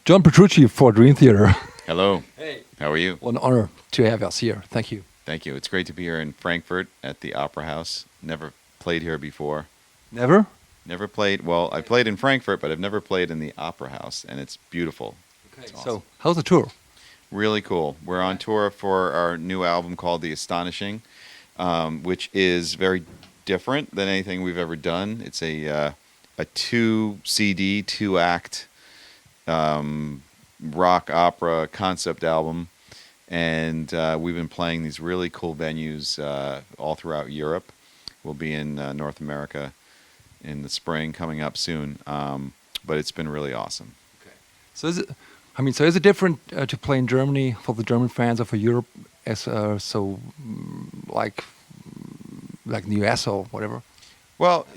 John Petrucci for Dream Theater. Hello. Hey. How are you? What an honor to have us here. Thank you. Thank you. It's great to be here in Frankfurt at the Opera House. Never played here before. Never? Never played. Well, I played in Frankfurt, but I've never played in the Opera House, and it's beautiful. Okay. It's awesome. So, how's the tour? Really cool. We're on tour for our new album called The Astonishing, which is very different than anything we've ever done. It's a 2 CD, 2-act rock opera concept album, and we've been playing these really cool venues all throughout Europe. We'll be in North America in the spring, coming up soon, but it's been really awesome. Okay. So is it different to play in Germany for the German fans or for Europe as like in the US or whatever? Well,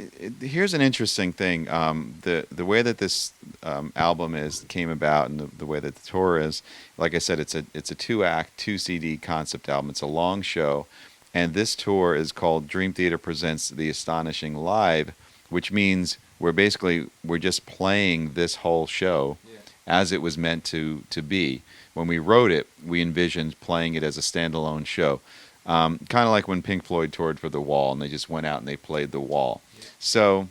here's an interesting thing. The way that this album came about, and the way that the tour is, like I said, it's a 2-act, 2 CD concept album. It's a long show, and this tour is called Dream Theater Presents The Astonishing Live, which means we're just playing this whole show as it was meant to be. When we wrote it, we envisioned playing it as a standalone show. Kind of like when Pink Floyd toured for The Wall, and they just went out and they played The Wall. Yeah. So,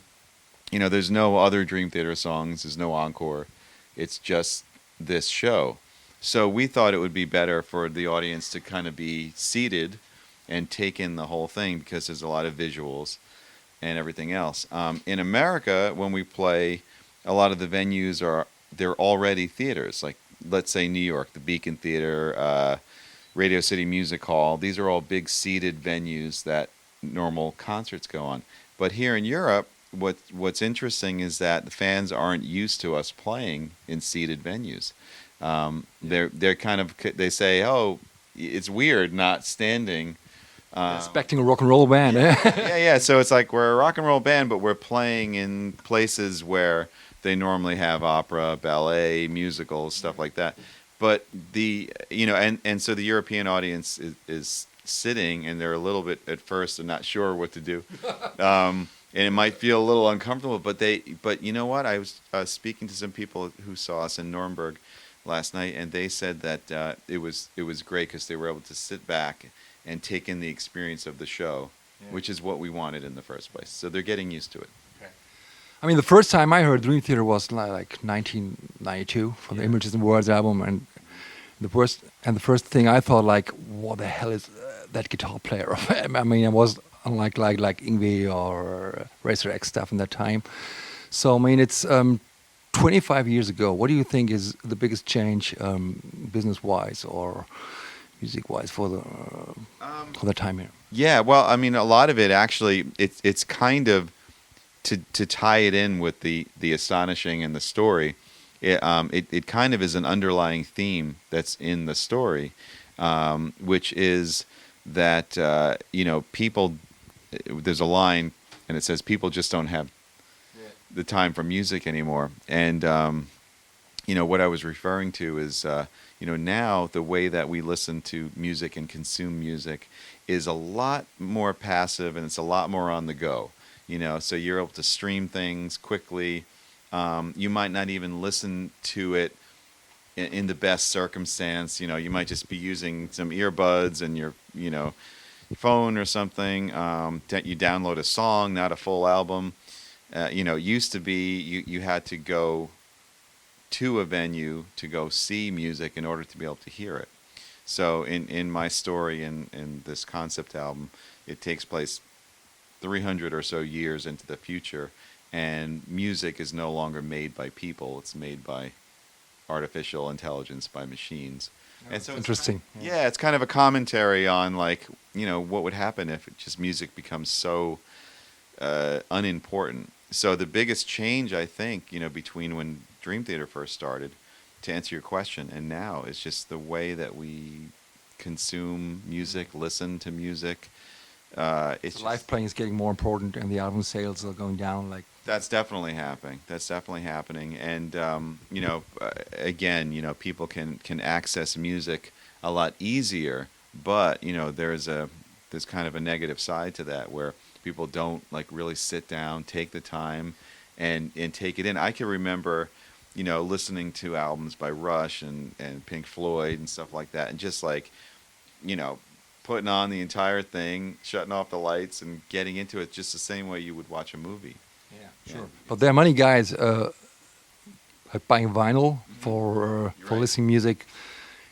there's no other Dream Theater songs, there's no encore. It's just this show. So we thought it would be better for the audience to kind of be seated and take in the whole thing, because there's a lot of visuals and everything else. In America, when we play, a lot of the venues they're already theaters. Like, let's say New York, the Beacon Theater, Radio City Music Hall. These are all big seated venues that normal concerts go on. But here in Europe, what's interesting is that the fans aren't used to us playing in seated venues. They're kind of, they say, oh, it's weird not standing. Expecting a rock and roll band. Yeah. So it's like we're a rock and roll band, but we're playing in places where they normally have opera, ballet, musicals, stuff like that. But so the European audience is sitting, and they're a little bit at first, they're not sure what to do, and it might feel a little uncomfortable. But you know what? I was speaking to some people who saw us in Nuremberg last night, and they said that it was great because they were able to sit back and take in the experience of the show, which is what we wanted in the first place. So they're getting used to it. I mean, the first time I heard Dream Theater was like 1992 for the Images and Words album, and the first thing I thought, like, what the hell is that guitar player? I mean, it was unlike like Ingve or Racer X stuff in that time. So I mean, it's 25 years ago. What do you think is the biggest change, business-wise or music-wise, for the time here? Yeah, well, I mean, a lot of it actually, it's kind of to tie it in with the astonishing and the story. It kind of is an underlying theme that's in the story, which is that people. There's a line, and it says people just don't have the time for music anymore. And what I was referring to is now the way that we listen to music and consume music is a lot more passive, and it's a lot more on the go. So you're able to stream things quickly. You might not even listen to it in the best circumstance. You might just be using some earbuds and your phone or something. You download a song, not a full album. Used to be you had to go to a venue to go see music in order to be able to hear it. So in my story, in this concept album, it takes place 300 or so years into the future, and music is no longer made by people. It's made by artificial intelligence, by machines. Oh, and so interesting. It's kind of a commentary on, like, what would happen if just music becomes so unimportant. So the biggest change, I think, between when Dream Theater first started, to answer your question, and now, is just the way that we consume music, listen to music. So live playing is getting more important, and the album sales are going down. Like, that's definitely happening. And again, people can access music a lot easier, but there's kind of a negative side to that, where people don't really sit down, take the time, and take it in. I can remember listening to albums by Rush and Pink Floyd and stuff like that, and just like, you know, putting on the entire thing, shutting off the lights, and getting into it just the same way you would watch a movie. Yeah, Yeah. sure. But there are many guys like buying vinyl for You're right. listening music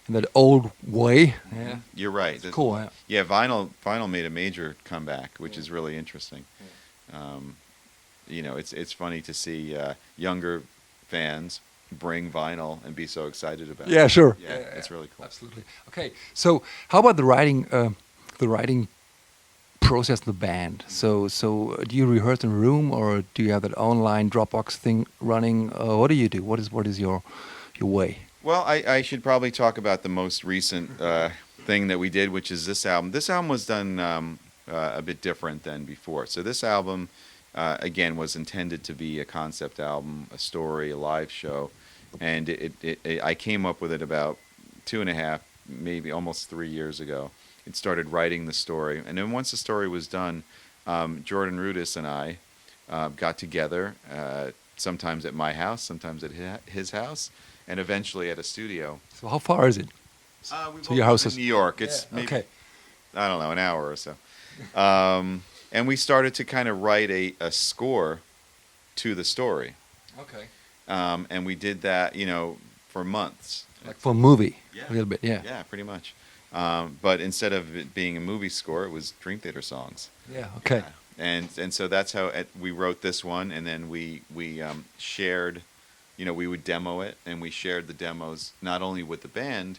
in that old way. Yeah, You're right. it's cool. Yeah. Yeah, vinyl made a major comeback, which is really interesting. It's funny to see younger fans bring vinyl and be so excited about Yeah, it. sure. Yeah, it's really cool. Absolutely. Okay, so how about the writing process in the band? So do you rehearse in a room, or do you have that online Dropbox thing running? What do you do? What is your way? Well, I should probably talk about the most recent thing that we did, which is this album. This album was done a bit different than before. So this album, again, was intended to be a concept album, a story, a live show, and I came up with it about 2.5, maybe almost 3 years ago. It started writing the story, and then once the story was done, Jordan Rudess and I got together, sometimes at my house, sometimes at his house, and eventually at a studio. So how far is it? So your house is in New York. It's maybe, okay. I don't know, an hour or so. And we started to kind of write a score to the story. Okay. And we did that, for months. Like for a movie, Yeah. a little bit. Yeah. Yeah, pretty much. But instead of it being a movie score, it was Dream Theater songs. Yeah. Okay. Yeah. And so that's how we wrote this one, and then we shared, we would demo it, and we shared the demos not only with the band,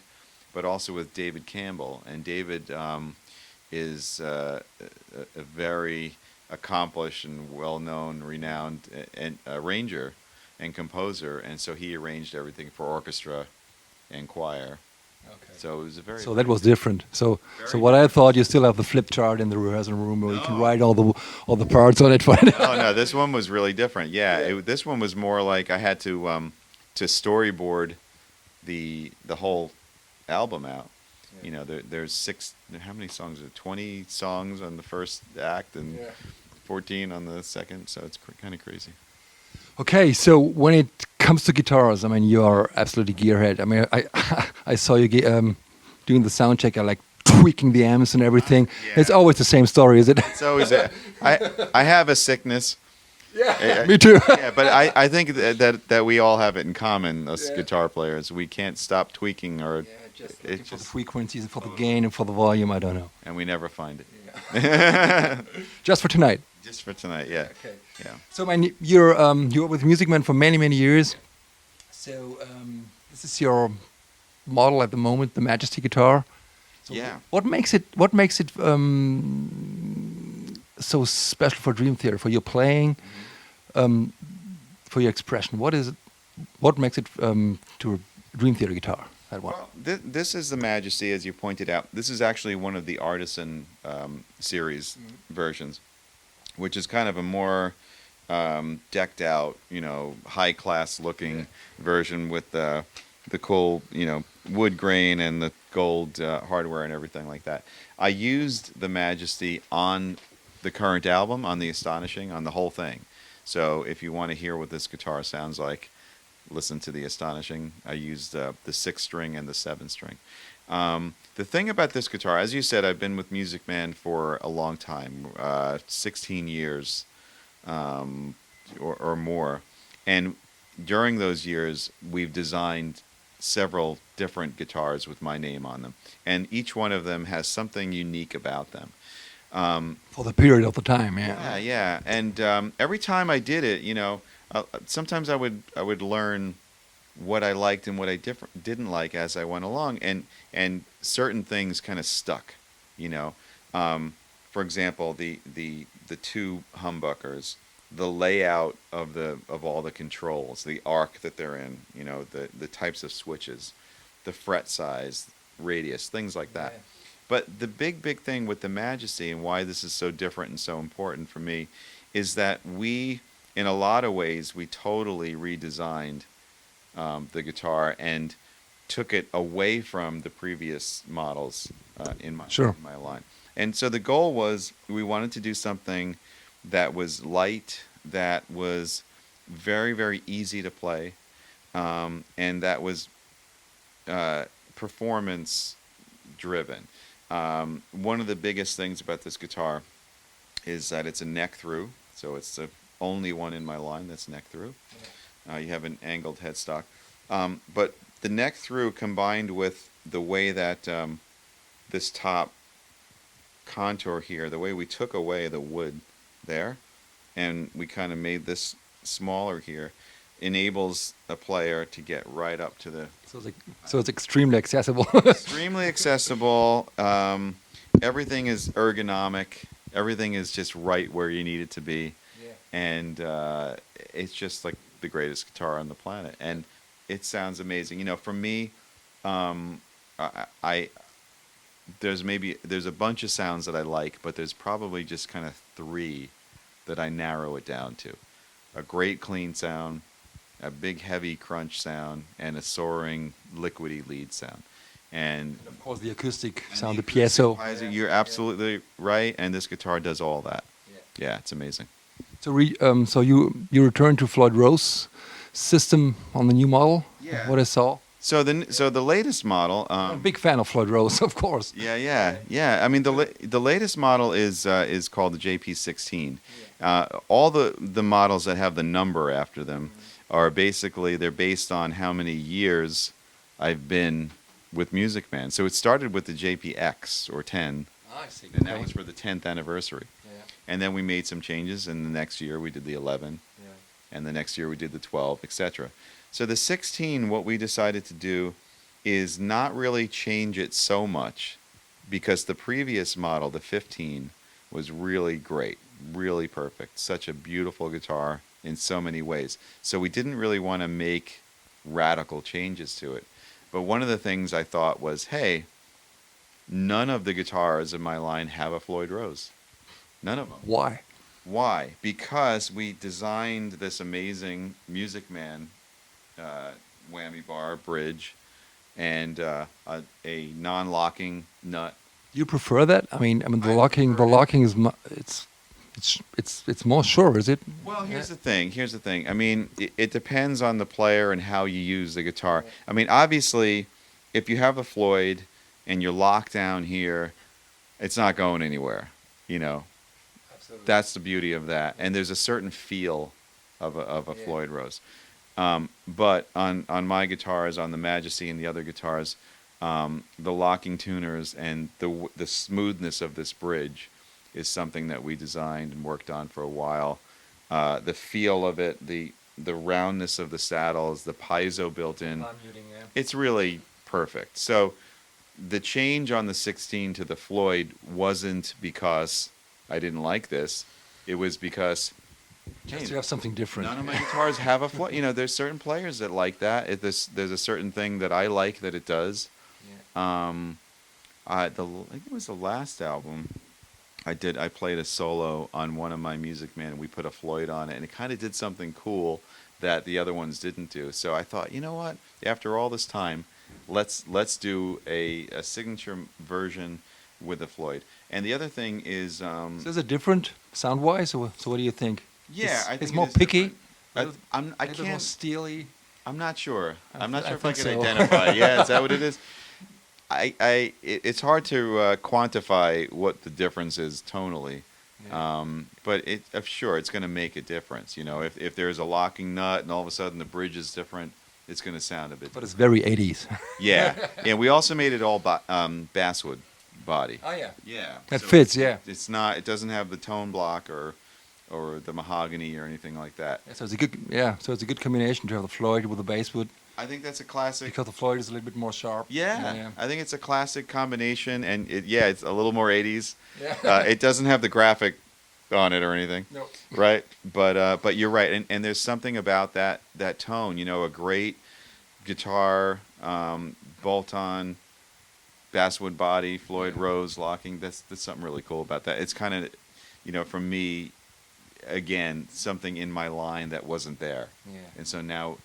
but also with David Campbell. And David is a very accomplished and well-known, renowned arranger and composer, and so he arranged everything for orchestra and choir. Okay. So it was a very. So that was different. So Very what I thought, you still have the flip chart in the rehearsal room where you can No. write all the parts on it. Oh no, this one was really different. Yeah, this one was more like I had to storyboard the whole album out. There's how many songs? 20 songs on the first act and 14 on the second. So it's kind of crazy. Okay, so when it comes to guitars, I mean, you are absolutely gearhead. I mean, I saw you doing the sound check, like tweaking the amps and everything. Yeah. It's always the same story, is it? It's always I have a sickness. Yeah, me too. Yeah, but I think that we all have it in common, us guitar players. We can't stop tweaking, or just it's for the just, frequencies, for the gain, and for the volume. I don't know. and we never find it. Just for tonight. Just for tonight, yeah. Okay. Yeah. So, man, you're with Music Man for many years. So this is your model at the moment, the Majesty guitar. So Yeah. What makes it so special for Dream Theater, for your playing, for your expression? What makes it to a Dream Theater guitar? That one. Well, this is the Majesty, as you pointed out. This is actually one of the Artisan series versions, which is kind of a more decked out, high class looking version with the cool, wood grain and the gold hardware and everything like that. I used the Majesty on the current album, on the Astonishing, on the whole thing. So if you want to hear what this guitar sounds like, listen to the Astonishing. I used the 6-string and the 7-string. The thing about this guitar, as you said, I've been with Music Man for a long time, 16 years or more. And during those years, we've designed several different guitars with my name on them. And each one of them has something unique about them. For the period of the time, Yeah, yeah. And every time I did it, sometimes I would learn what I liked and what I didn't like as I went along, and certain things kind of stuck. For example, the two humbuckers, the layout of all the controls, the arc that they're in, the types of switches, the fret size, radius, things like that. Yeah. But the big thing with the Majesty, and why this is so different and so important for me, is that we, in a lot of ways, we totally redesigned the guitar and took it away from the previous models in my line. And so the goal was, we wanted to do something that was light, that was very, very easy to play, and that was performance driven. One of the biggest things about this guitar is that it's a neck through, so it's the only one in my line that's neck through. You have an angled headstock, but the neck through combined with the way that this top contour here, the way we took away the wood there, and we kind of made this smaller here, enables a player to get right up to the So it's extremely accessible. extremely accessible. Everything is ergonomic. Everything is just right where you need it to be, and it's just like the greatest guitar on the planet, and it sounds amazing. You know, for me, I there's a bunch of sounds that I like, but there's probably just kind of three that I narrow it down to: a great clean sound, a big heavy crunch sound, and a soaring liquidy lead sound. And Of course, the acoustic sound, the acoustic piezo. You're absolutely right, and this guitar does all that. Yeah, it's amazing. So you returned to Floyd Rose system on the new model. Yeah. What I saw. So the latest model. I'm a big fan of Floyd Rose, of course. Yeah. I mean, the latest model is called the JP16. All the models that have the number after them are basically, they're based on how many years I've been with Music Man. So it started with the JPX or 10, I see. and that was for the 10th anniversary. And then we made some changes, and the next year we did the 11, and the next year we did the 12, etc. So the 16, what we decided to do is not really change it so much, because the previous model, the 15, was really great, really perfect. Such a beautiful guitar in so many ways. So we didn't really want to make radical changes to it. But one of the things I thought was, hey, none of the guitars in my line have a Floyd Rose. None of them. Why? Why? Because we designed this amazing Music Man whammy bar bridge and a non-locking nut. You prefer that? I mean, the I locking prefer it. is it's more sure, is it? Well, here's the thing. I mean, it depends on the player and how you use the guitar. I mean, obviously, if you have a Floyd and you're locked down here, it's not going anywhere. You know, Absolutely. that's the beauty of that. And there's a certain feel of a Floyd Rose. But on my guitars, on the Majesty and the other guitars, the locking tuners and the smoothness of this bridge is something that we designed and worked on for a while. The feel of it, the roundness of the saddles, the piezo built in, it's really perfect. So the change on the 16 to the Floyd wasn't because I didn't like this. It was because Just to have something different. none of my guitars have a Floyd. You know, there's certain players that like that. There's a certain thing that I like that it does. I think it was the last album I played a solo on one of my Music Man, and we put a Floyd on it, and it kind of did something cool that the other ones didn't do. So I thought, you know what? After all this time, let's do a signature version with a Floyd. And the other thing is, So is it different sound-wise? So what do you think? yeah, I think It's it more is picky. different. I A little more can't. steely. I'm not sure. I'm not I sure if I think can so. identify. Yeah, is that what it is? It's hard to quantify what the difference is tonally, but sure, it's going to make a difference. You know, if there's a locking nut and all of a sudden the bridge is different, it's going to sound a bit But it's different. very 80s. Yeah. We also made it all basswood body. Oh yeah. Yeah, That so fits, yeah. It's not. It doesn't have the tone block or the mahogany or anything like that. So it's a good combination to have the Floyd with the basswood, I think that's a classic. because the Floyd is a little bit more sharp. Yeah, I think it's a classic combination, and it's a little more 80s. Yeah. It doesn't have the graphic on it or anything, No. right? But you're right, and there's something about that tone. You know, a great guitar, bolt-on, basswood body, Floyd Rose locking. That's something really cool about that. It's kind of, you know, for me, again, something in my line that wasn't there. Yeah. And so now,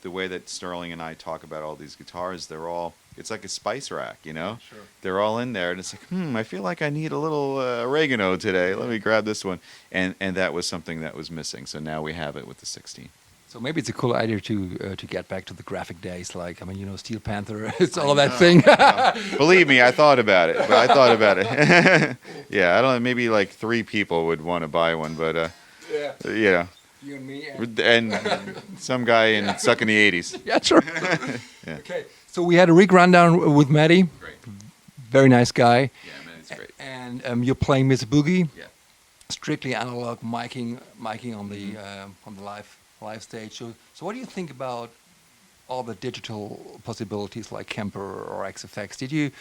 the way that Sterling and I talk about all these guitars, it's like a spice rack, you know? Sure. They're all in there, and it's like, I feel like I need a little oregano today. Let me grab this one. And that was something that was missing. So now we have it with the 16. So maybe it's a cool idea to get back to the graphic days, like, I mean, you know, Steel Panther, it's all of that thing. Believe me, I thought about it. But I thought about it. Yeah, I don't know. Maybe like 3 people would want to buy one, but Yeah. yeah, You and me. and some guy stuck in the 80s. Yeah, sure. Yeah. Okay. So we had a rig rundown with Maddie. Great. Very nice guy. Yeah, man, it's great. And you're playing Miss Boogie. Yeah. Strictly analog miking on the live stage. So what do you think about all the digital possibilities like Kemper or XFX? Did you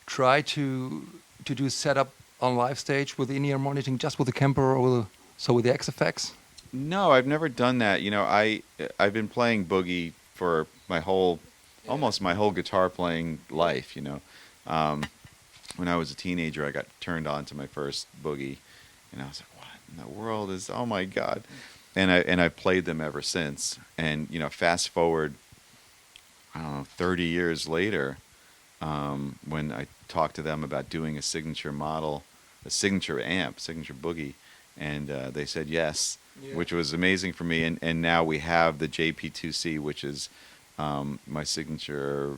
try to do setup on live stage with in-ear monitoring just with the Kemper or with the XFX? No, I've never done that. You know, I've been playing boogie for almost my whole guitar playing life. You know, when I was a teenager, I got turned on to my first boogie, and I was like, "What in the world is? Oh my God!" And I've played them ever since. And you know, fast forward, I don't know, 30 years later, when I talked to them about doing a signature model, a signature amp, signature boogie, and they said yes. Yeah. Which was amazing for me, and now we have the JP2C, which is my signature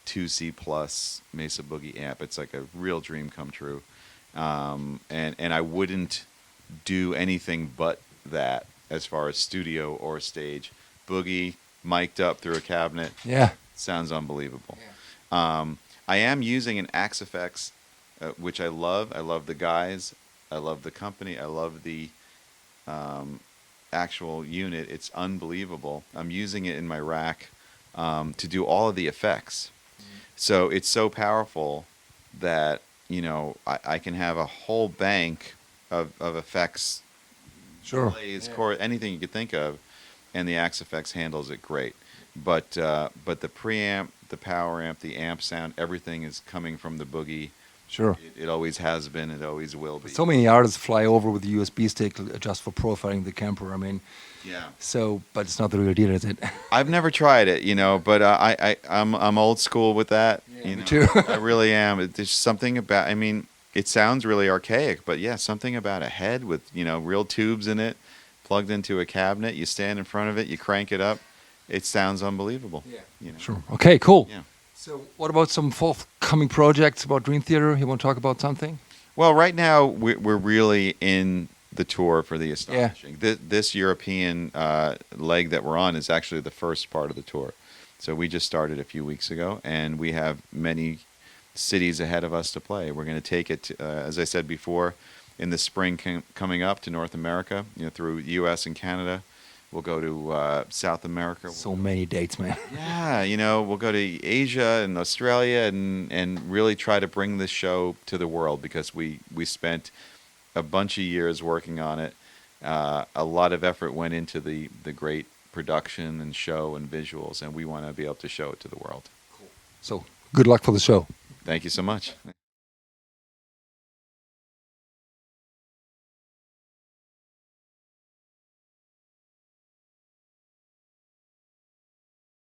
2C plus Mesa Boogie amp. It's like a real dream come true, and I wouldn't do anything but that as far as studio or stage. Boogie mic'd up through a cabinet. Yeah, sounds unbelievable. Yeah. I am using an XFX, which I love. I love the guys. I love the company. I love the actual unit. It's unbelievable. I'm using it in my rack to do all of the effects. So it's so powerful that, you know, I can have a whole bank of effects, sure, delays, chorus, anything you could think of, and the XFX handles it great. But the preamp, the power amp, the amp sound, everything is coming from the Boogie. Sure. It always has been. It always will be. So many artists fly over with the USB stick just for profiling the Kemper. I mean, yeah. So, but it's not the real deal, is it? I've never tried it, you know, but I'm old school with that. Yeah, you me know? too. I really am. There's something about. I mean, it sounds really archaic, but yeah, something about a head with, you know, real tubes in it, plugged into a cabinet. You stand in front of it, you crank it up. It sounds unbelievable. Yeah. You know? Sure. Okay. Cool. Yeah. So, what about some forthcoming projects about Dream Theater? You want to talk about something? Well, right now we're really in the tour for the Astonishing. Yeah. This European leg that we're on is actually the first part of the tour. So we just started a few weeks ago, and we have many cities ahead of us to play. We're going to take it, as I said before, in the spring coming up to North America, you know, through U.S. and Canada. We'll go to South America. So many dates, man. Yeah, you know, we'll go to Asia and Australia and really try to bring this show to the world, because we spent a bunch of years working on it. A lot of effort went into the great production and show and visuals, and we want to be able to show it to the world. Cool. So good luck for the show. Thank you so much.